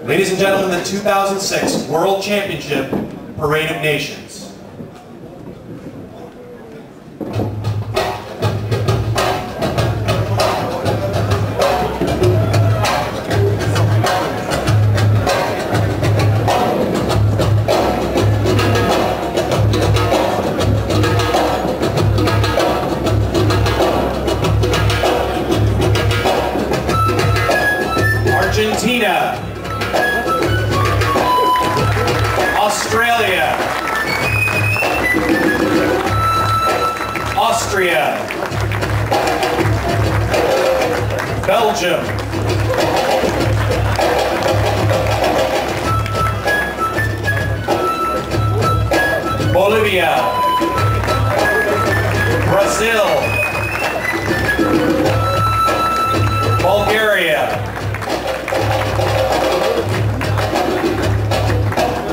Ladies and gentlemen, the 2006 World Championship Parade of Nations. Argentina, Australia, Austria, Belgium, Bolivia, Brazil, Bulgaria,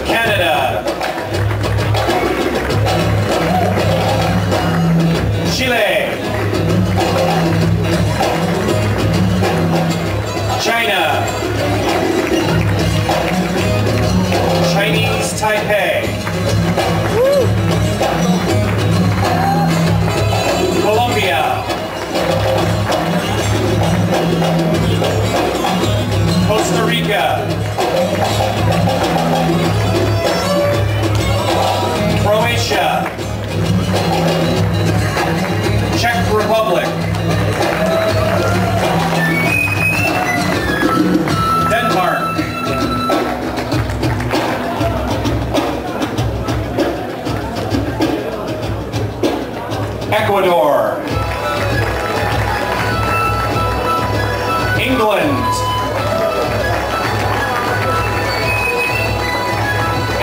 Canada, Chile, China, Chinese Taipei, Colombia, Costa Rica, Croatia, Czech Republic, Denmark, Ecuador, England,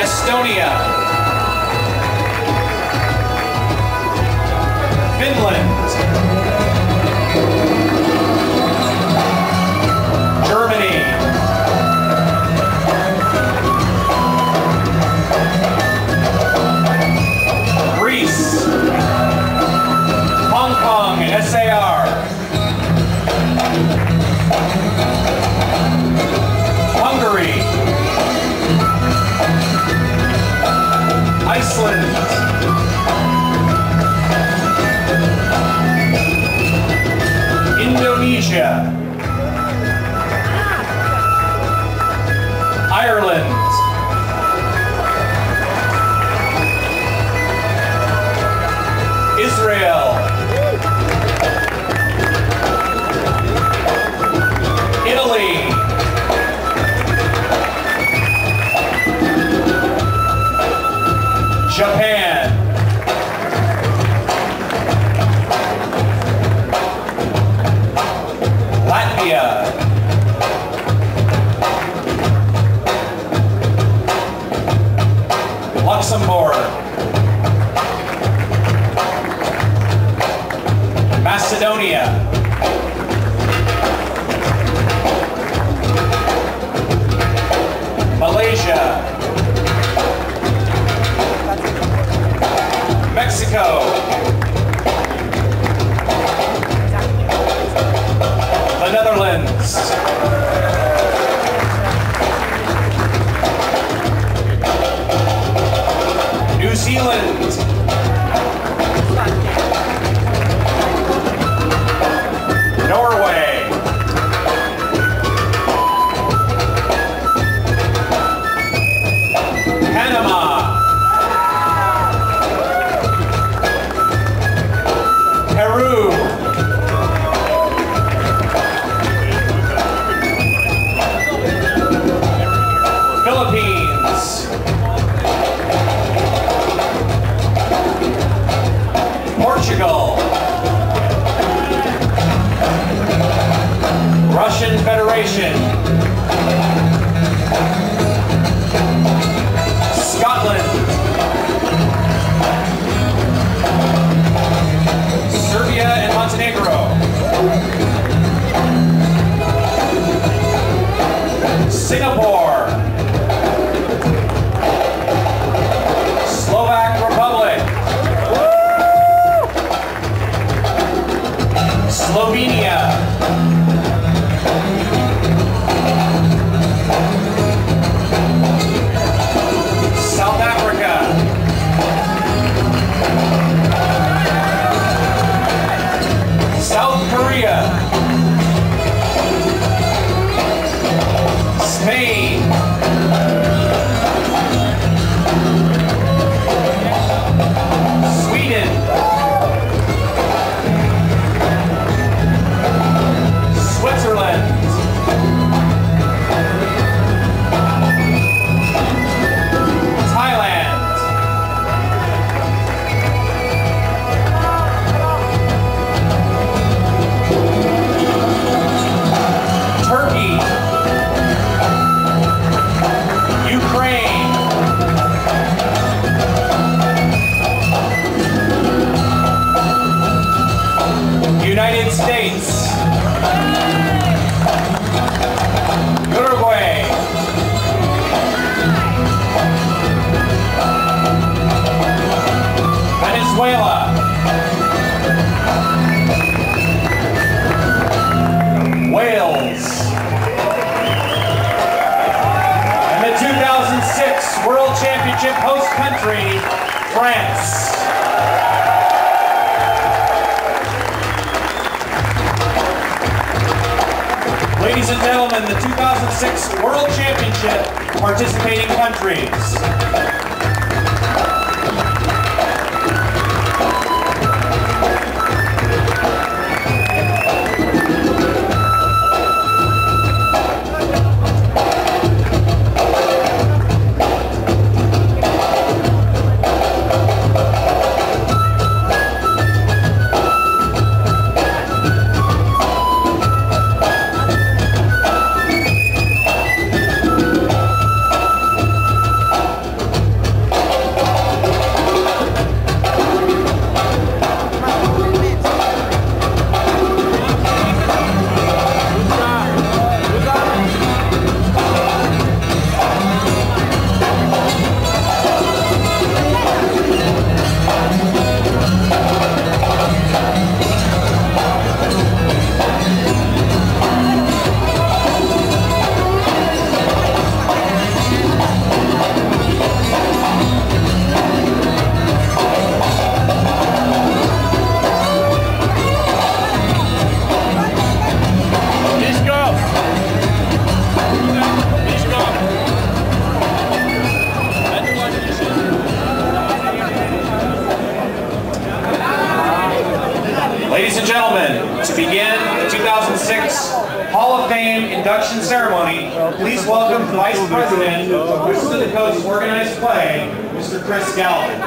Estonia, Finland, Germany, Greece, Hong Kong, SAR, Hungary, Iceland, Indonesia, Ireland, Israel, Italy, Japan, Latvia, Luxembourg, Macedonia, Malaysia, Mexico, the Netherlands, New Zealand, Norway, Panama, Peru, Philippines, Portugal, States. Uruguay. Venezuela. Wales. And the 2006 World Championship host country, France. Ladies and gentlemen, the 2006 World Championship participating countries. Ladies and gentlemen, to begin the 2006 Hall of Fame induction ceremony, please welcome the Vice President of Wizards of the Coast Organized Play, Mr. Chris Galvin.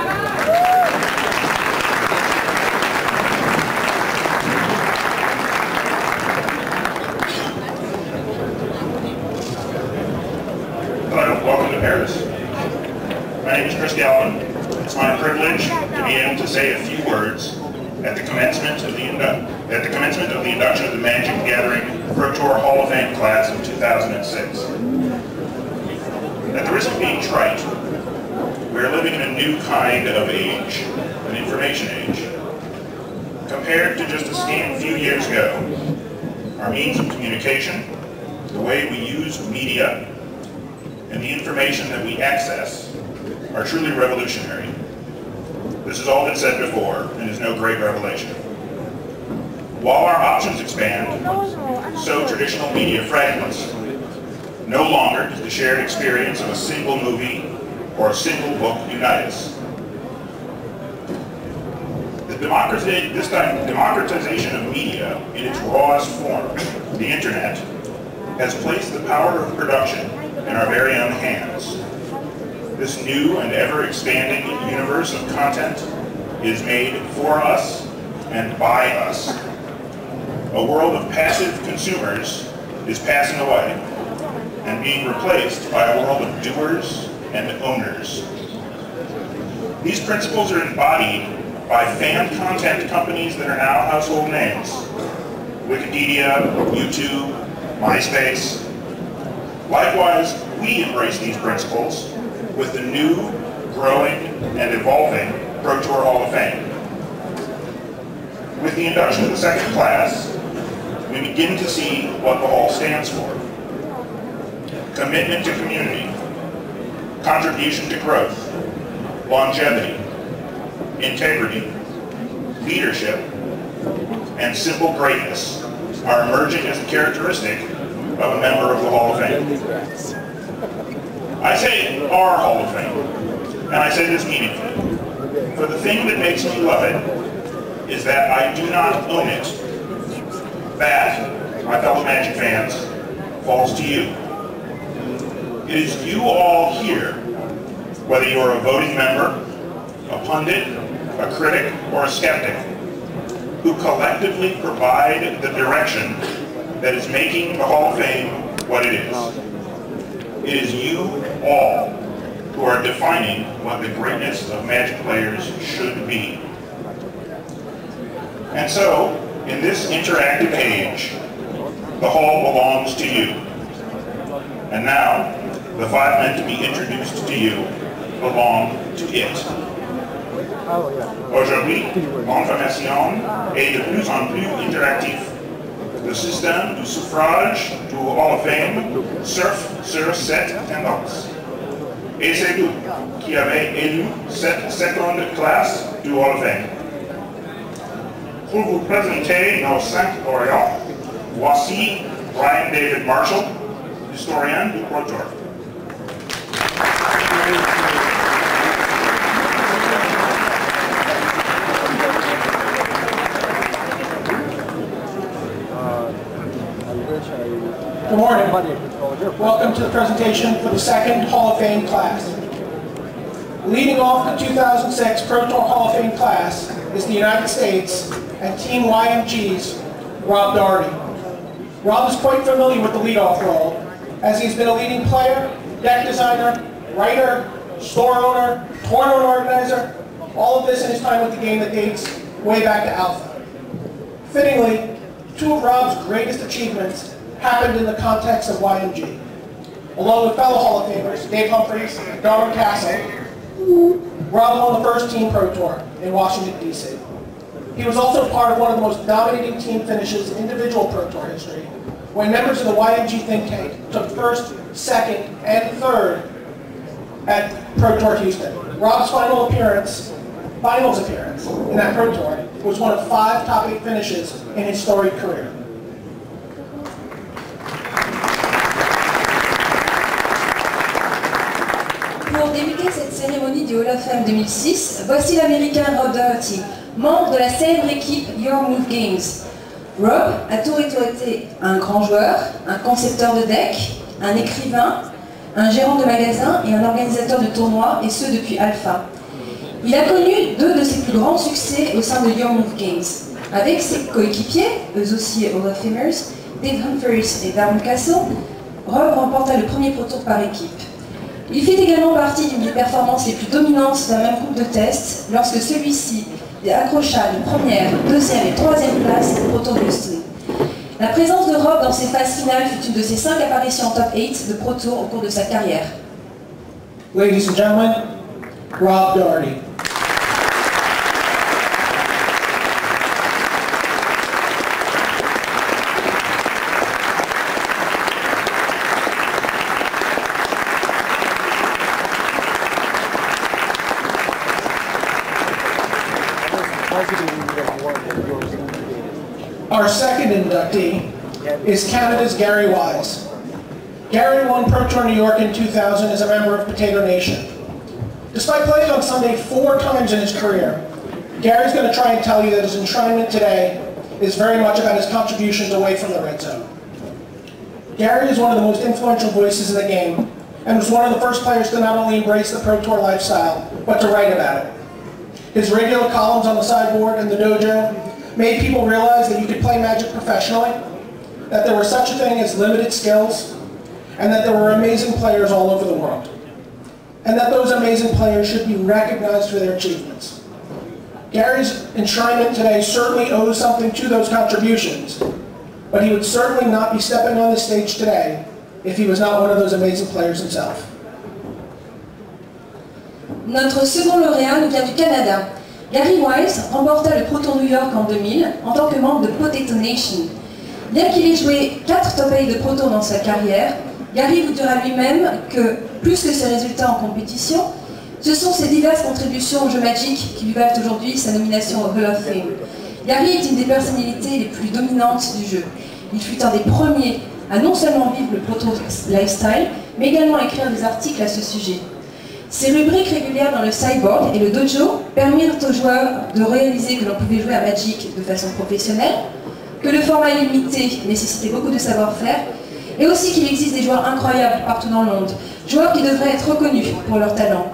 Hello, welcome to Paris. My name is Chris Galvin. It's my privilege to be able to say a few words at the commencement of the induction of the Magic the Gathering Pro Tour Hall of Fame class of 2006. At the risk of being trite, we are living in a new kind of age, an information age. Compared to just a scant few years ago, our means of communication, the way we use media, and the information that we access are truly revolutionary. This has all been said before and is no great revelation. While our options expand, so traditional media fragments. No longer does the shared experience of a single movie or a single book unite us. This democratization of media in its rawest form, the internet, has placed the power of production in our very own hands. This new and ever-expanding universe of content is made for us and by us. A world of passive consumers is passing away and being replaced by a world of doers and owners. These principles are embodied by fan content companies that are now household names: Wikipedia, YouTube, MySpace. Likewise, we embrace these principles with the new, growing, and evolving Pro Tour Hall of Fame. With the induction of the second class, we begin to see what the Hall stands for. Commitment to community, contribution to growth, longevity, integrity, leadership, and simple greatness are emerging as a characteristic of a member of the Hall of Fame. I say our Hall of Fame, and I say this meaningfully, for the thing that makes me love it is that I do not own it. That, my fellow Magic fans, falls to you. It is you all here, whether you're a voting member, a pundit, a critic, or a skeptic, who collectively provide the direction that is making the Hall of Fame what it is. It is you all who are defining what the greatness of Magic players should be. And so, In this interactive age, the hall belongs to you. And now, the 5 men to be introduced to you belong to it. Aujourd'hui, l'information est de plus en plus interactive. Le système du suffrage du Hall of Fame surfe sur cette tendance. Et c'est vous qui avez élu cette seconde classe du Hall of Fame. Pour vous présenter nos 5 lauréats, voici Brian David Marshall, historien du Pro Tour. Good morning. Welcome to the presentation for the second Hall of Fame class. Leading off the 2006 Pro Tour Hall of Fame class is the United States and Team YMG's Rob Dougherty. Rob is quite familiar with the leadoff role, as he's been a leading player, deck designer, writer, store owner, tournament organizer, all of this in his time with the game that dates way back to Alpha. Fittingly, 2 of Rob's greatest achievements happened in the context of YMG. Along with fellow Hall of Famers, Dave Humpherys and Darwin Castle, Rob won the first Team Pro Tour in Washington, D.C. He was also part of one of the most dominating team finishes in individual Pro Tour history, when members of the YMG think tank took first, second, and third at Pro Tour Houston. Rob's finals appearance in that Pro Tour was one of 5 top 8 finishes in his storied career. Pour débuter cette cérémonie du Hall of Fame 2006, voici l'Américain Rob Dougherty, membre de la célèbre équipe Your Move Games. Rob a toujours été un grand joueur, un concepteur de deck, un écrivain, un gérant de magasin et un organisateur de tournois, et ce depuis Alpha. Il a connu 2 de ses plus grands succès au sein de Your Move Games. Avec ses coéquipiers, eux aussi Hall of Famers, Dave Humpherys et Darwin Castle, Rob remporta le premier Pro Tour par équipe. Il fit également partie d'une des performances les plus dominantes d'un même groupe de tests lorsque celui-ci accrocha les première, deuxième et troisième places au Pro Tour Houston. La présence de Rob dans ses phases finales fut une de ses 5 apparitions en top 8 de Pro Tour au cours de sa carrière. Ladies and gentlemen, Rob Dougherty. Our second inductee is Canada's Gary Wise. Gary won Pro Tour New York in 2000 as a member of Potato Nation. Despite playing on Sunday 4 times in his career, Gary's going to try and tell you that his enshrinement today is very much about his contributions away from the red zone. Gary is one of the most influential voices in the game and was one of the first players to not only embrace the Pro Tour lifestyle, but to write about it. His regular columns on the sideboard and the dojo made people realize that you could play Magic professionally, that there was such a thing as limited skills, and that there were amazing players all over the world. And that those amazing players should be recognized for their achievements. Gary's enshrinement today certainly owes something to those contributions, but he would certainly not be stepping on the stage today if he was not one of those amazing players himself. Notre second lauréat nous vient du Canada. Gary Wise remporta le Pro Tour New York en 2000 en tant que membre de Potato Nation. Bien qu'il ait joué 4 top 8 de Pro Tour dans sa carrière, Gary vous dira lui-même que, plus que ses résultats en compétition, ce sont ses diverses contributions au jeu Magic qui lui valent aujourd'hui sa nomination au Hall of Fame. Gary est une des personnalités les plus dominantes du jeu. Il fut un des premiers à non seulement vivre le Pro Tour lifestyle, mais également à écrire des articles à ce sujet. Ces rubriques régulières dans le sideboard et le dojo permirent aux joueurs de réaliser que l'on pouvait jouer à Magic de façon professionnelle, que le format limité nécessitait beaucoup de savoir-faire, et aussi qu'il existe des joueurs incroyables partout dans le monde, joueurs qui devraient être reconnus pour leur talent.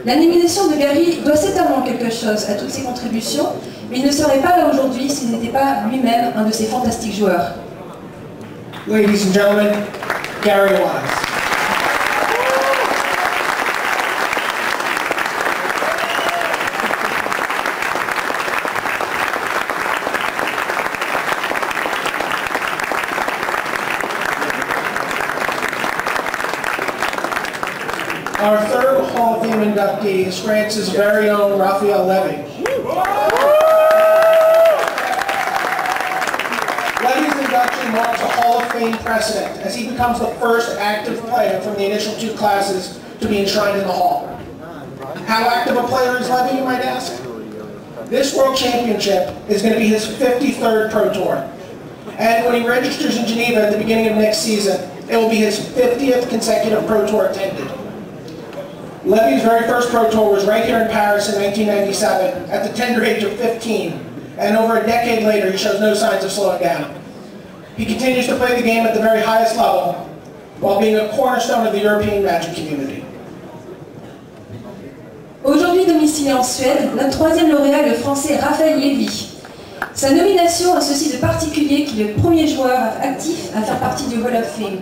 La nomination de Gary doit certainement quelque chose à toutes ses contributions, mais il ne serait pas là aujourd'hui s'il n'était pas lui-même un de ces fantastiques joueurs. Ladies and gentlemen, Gary Wise. inductee is France's very own Raphael Levy. Levy's induction marks a Hall of Fame precedent as he becomes the first active player from the initial two classes to be enshrined in the Hall. How active a player is Levy, you might ask? This World Championship is going to be his 53rd Pro Tour. And when he registers in Geneva at the beginning of next season, it will be his 50th consecutive Pro Tour attended. Levy's very first Pro Tour was right here in Paris in 1997 at the tender age of 15, and over a decade later he shows no signs of slowing down. He continues to play the game at the very highest level while being a cornerstone of the European Magic community. Aujourd'hui domicilié en Suède, notre troisième lauréat est le français Raphaël Levy. Sa nomination a ceci de particulier qu'il est le premier joueur actif à faire partie du Hall of Fame.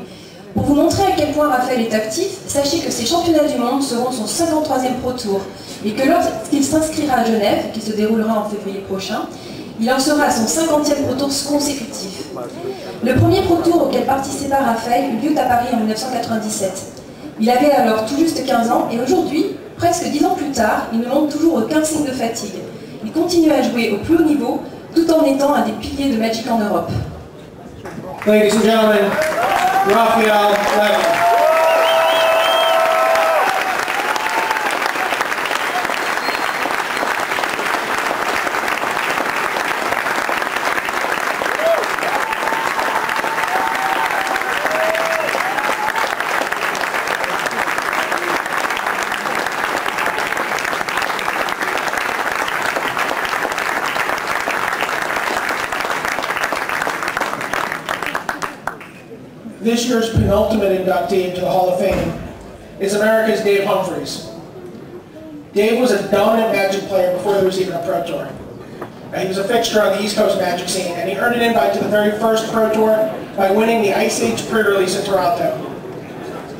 Pour vous montrer à quel point Raphaël est actif, sachez que ces championnats du monde seront son 53e Pro Tour et que lorsqu'il s'inscrira à Genève, qui se déroulera en février prochain, il en sera à son 50e Pro Tour consécutif. Le premier Pro Tour auquel participa Raphaël eut lieu à Paris en 1997. Il avait alors tout juste 15 ans et aujourd'hui, presque 10 ans plus tard, il ne montre toujours aucun signe de fatigue. Il continue à jouer au plus haut niveau, tout en étant un des piliers de Magic en Europe. Ladies and gentlemen, Raphael Levy. This year's penultimate inductee into the Hall of Fame is America's Dave Humpherys. Dave was a dominant Magic player before there was even a Pro Tour. He was a fixture on the East Coast Magic scene, and he earned an invite to the very first Pro Tour by winning the Ice Age pre-release in Toronto.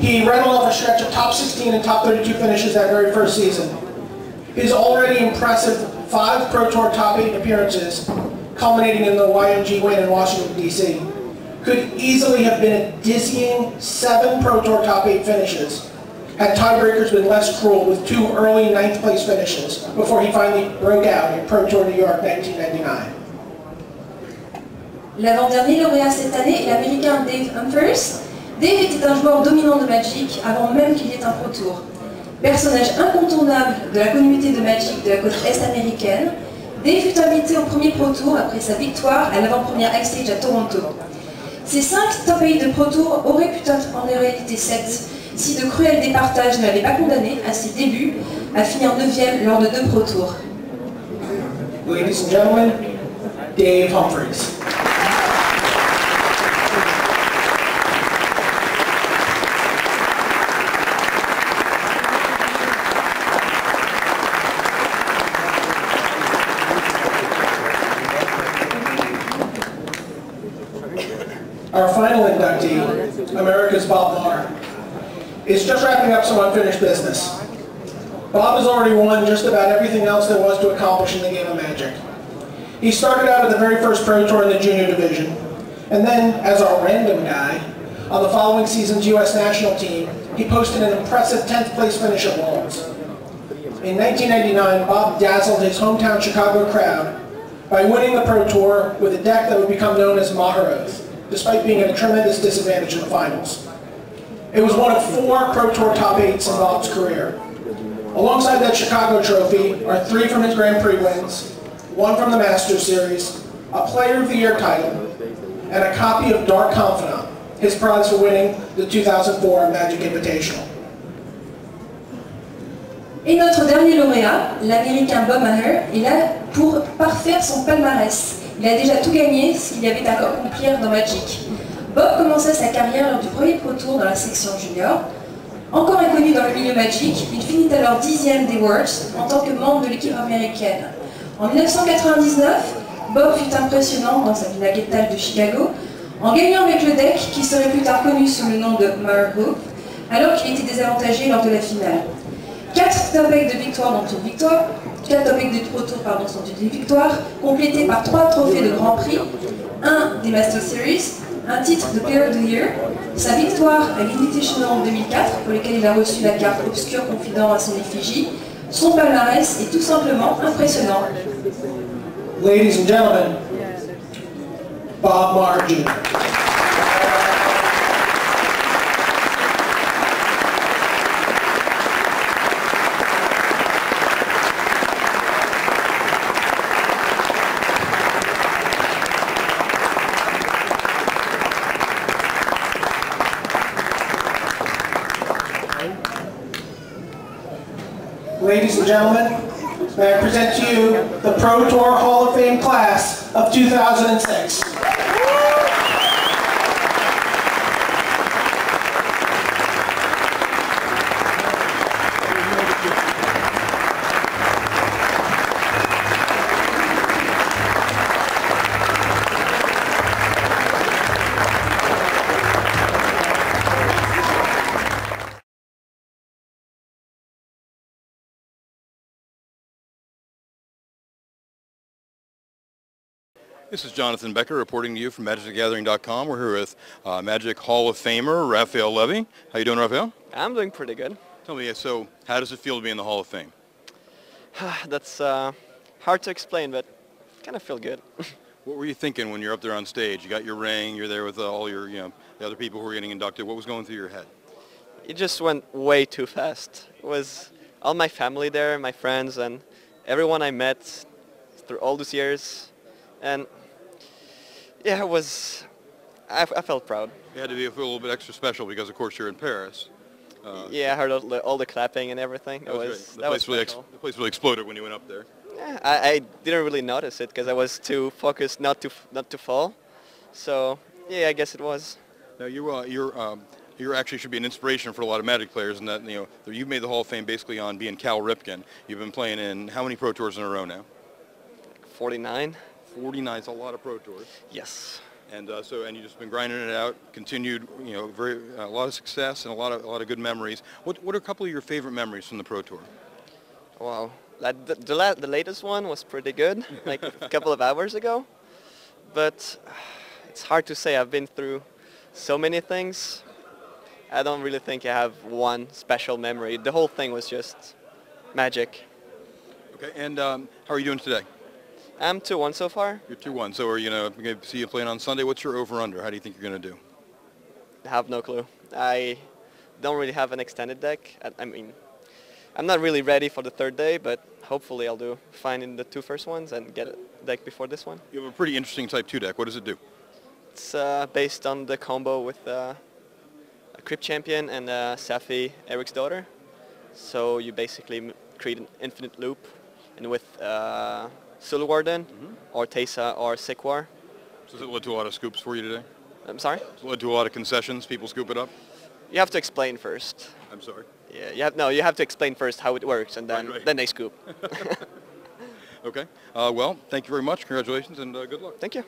He rattled off a stretch of top 16 and top 32 finishes that very first season. His already impressive 5 Pro Tour top 8 appearances, culminating in the YMG win in Washington, D.C., could easily have been a dizzying 7 Pro Tour top 8 finishes had tiebreakers been less cruel with 2 early 9th place finishes before he finally broke out in Pro Tour New York 1999. L'avant-dernier lauréat cette année est l'américain Dave Humpherys. Dave était un joueur dominant de Magic avant même qu'il y ait un Pro Tour. Personnage incontournable de la communauté de Magic de la côte est américaine, Dave fut invité au premier Pro Tour après sa victoire à l'avant-première Ice Age à Toronto. Ces 5 top 8 de Pro Tour auraient pu être en réalité 7 si de cruels départages ne l'avaient pas condamné à ses débuts à finir 9e lors de 2 Pro Tours. Ladies and gentlemen, Dave Humpherys. Our final inductee, America's Bob Maher, is just wrapping up some unfinished business. Bob has already won just about everything else there was to accomplish in the game of Magic. He started out at the very first Pro Tour in the junior division, and then, as our random guy, on the following season's U.S. national team, he posted an impressive 10th place finish at Worlds. In 1999, Bob dazzled his hometown Chicago crowd by winning the Pro Tour with a deck that would become known as Maher, despite being at a tremendous disadvantage in the finals. It was one of 4 Pro Tour top 8s in Bob's career. Alongside that Chicago trophy are 3 from his Grand Prix wins, 1 from the Masters Series, a Player of the Year title, and a copy of Dark Confidant, his prize for winning the 2004 Magic Invitational. Et notre dernier lauréat, l'américain Bob Maher, est là pour parfaire son palmarès. Il a déjà tout gagné ce qu'il y avait à accomplir dans Magic. Bob commença sa carrière lors du premier Pro Tour dans la section junior. Encore inconnu dans le milieu Magic, il finit alors 10e des Worlds en tant que membre de l'équipe américaine. En 1999, Bob fut impressionnant dans sa villa Guetal de Chicago en gagnant avec le deck qui serait plus tard connu sous le nom de Maher Hoop, alors qu'il était désavantagé lors de la finale. 4 top 8 de victoire dont une victoire, 4 top 8 de Pro Tour sont une victoire, complétées par 3 trophées de Grand Prix, 1 des Master Series, un titre de Player of the Year, sa victoire à l'Invitational en 2004, pour lequel il a reçu la carte Obscur Confident à son effigie. Son palmarès est tout simplement impressionnant. Ladies and gentlemen, Bob Maher Jr. Ladies and gentlemen, may I present to you the Pro Tour Hall of Fame class of 2006. This is Jonathan Becker reporting to you from MagicTheGathering.com. We're here with Magic Hall of Famer Raphael Levy. How you doing, Raphael? I'm doing pretty good. Tell me, so how does it feel to be in the Hall of Fame? That's hard to explain, but kind of feel good. What were you thinking when you're up there on stage? You got your ring, you're there with all your, the other people who were getting inducted. What was going through your head? It just went way too fast. It was all my family there, my friends, and everyone I met through all these years. And yeah, it was, I felt proud. You had to feel a little bit extra special because, of course, you're in Paris. Yeah, I heard all the clapping and everything. That was great. The place really exploded when you went up there. Yeah, I didn't really notice it because I was too focused not to fall. So yeah, I guess it was. Now you actually should be an inspiration for a lot of Magic players, in that you've made the Hall of Fame basically on being Cal Ripken. You've been playing in how many Pro Tours in a row now? 49. 49 is a lot of Pro Tours. Yes. And and you've just been grinding it out, continued, a lot of success and a lot of good memories. What are a couple of your favorite memories from the Pro Tour? Wow, the latest one was pretty good, like a couple of hours ago. But it's hard to say. I've been through so many things. I don't really think I have one special memory. The whole thing was just magic. Okay, and how are you doing today? I'm 2-1 so far. You're 2-1. So we're going to see you playing on Sunday. What's your over/under? How do you think you're going to do? I have no clue. I don't really have an extended deck. I mean, I'm not really ready for the third day, but hopefully I'll do fine in the two first ones and get a deck before this one. You have a pretty interesting Type 2 deck. What does it do? It's based on the combo with a Crypt Champion and Safi, Eric's daughter. So you basically create an infinite loop, and with Sulu Warden, or Teysa, or Sikwar. So has it led to a lot of scoops for you today? I'm sorry? Has it led to a lot of concessions? People scoop it up? You have to explain first. I'm sorry? Yeah, you have to explain first how it works, and then, then they scoop. Okay. Well, thank you very much. Congratulations, and good luck. Thank you.